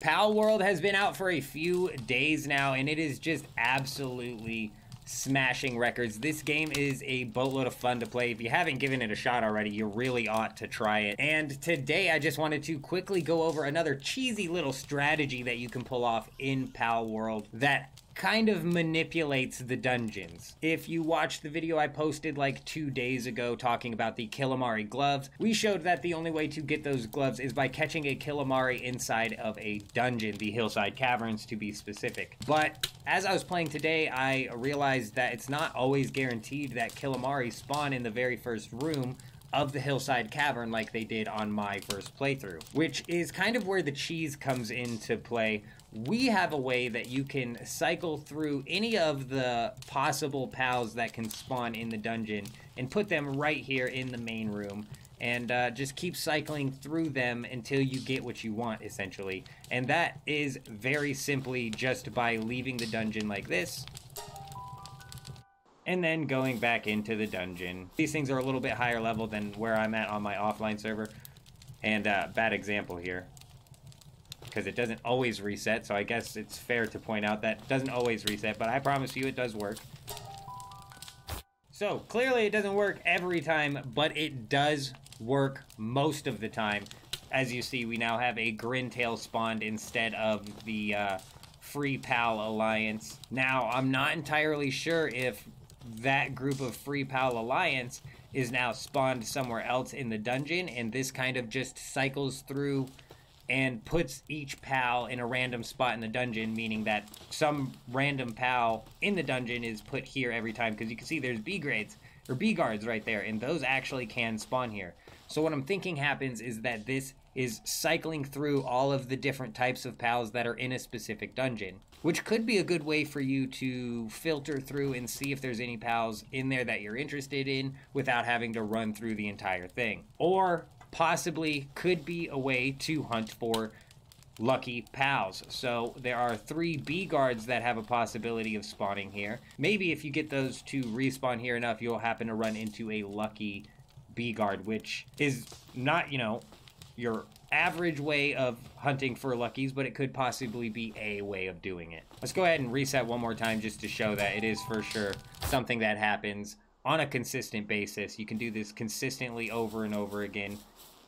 Palworld has been out for a few days now, and it is just absolutely smashing records. This game is a boatload of fun to play. If you haven't given it a shot already, you really ought to try it. And today I just wanted to quickly go over another cheesy little strategy that you can pull off in Palworld that kind of manipulates the dungeons. If you watched the video I posted like 2 days ago talking about the Calamari gloves, we showed that the only way to get those gloves is by catching a Calamari inside of a dungeon, the Hillside Caverns to be specific. But as I was playing today, I realized that it's not always guaranteed that Calamari spawn in the very first room of the Hillside Cavern like they did on my first playthrough, which is kind of where the cheese comes into play. We have a way that you can cycle through any of the possible pals that can spawn in the dungeon and put them right here in the main room, and just keep cycling through them until you get what you want, essentially. And that is very simply just by leaving the dungeon like this and then going back into the dungeon. These things are a little bit higher level than where I'm at on my offline server, and bad example here because it doesn't always reset, so I guess it's fair to point out that it doesn't always reset, but I promise you it does work. So clearly it doesn't work every time, but it does work most of the time. As you see, we now have a Grintail spawned instead of the Free Pal Alliance. Now, I'm not entirely sure if that group of Free Pal Alliance is now spawned somewhere else in the dungeon, and this kind of just cycles through and puts each pal in a random spot in the dungeon, meaning that some random pal in the dungeon is put here every time, because you can see there's B grades or B guards right there, and those actually can spawn here. So what I'm thinking happens is that this is cycling through all of the different types of pals that are in a specific dungeon, which could be a good way for you to filter through and see if there's any pals in there that you're interested in without having to run through the entire thing. Or possibly could be a way to hunt for lucky pals. So there are 3 B guards that have a possibility of spawning here. Maybe if you get those to respawn here enough, you'll happen to run into a lucky B guard, which is not, you know, your average way of hunting for luckies, but it could possibly be a way of doing it. Let's go ahead and reset one more time just to show that it is for sure something that happens on a consistent basis. You can do this consistently over and over again.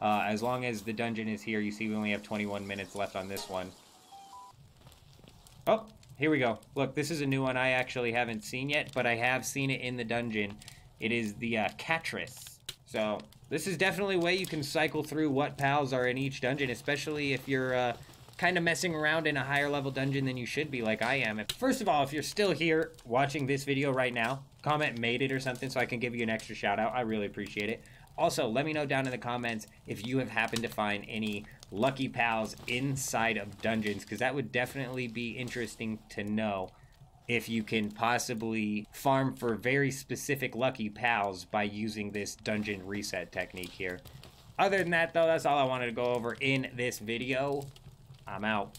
As long as the dungeon is here. You see we only have 21 minutes left on this one. Oh, here we go. Look, this is a new one I actually haven't seen yet, but I have seen it in the dungeon. It is the Catris. So this is definitely a way you can cycle through what pals are in each dungeon, especially if you're kind of messing around in a higher level dungeon than you should be, like I am. First of all, if you're still here watching this video right now, comment "made it" or something so I can give you an extra shout out. I really appreciate it. Also, let me know down in the comments if you have happened to find any lucky pals inside of dungeons, because that would definitely be interesting to know if you can possibly farm for very specific lucky pals by using this dungeon reset technique here. Other than that, though, that's all I wanted to go over in this video. I'm out.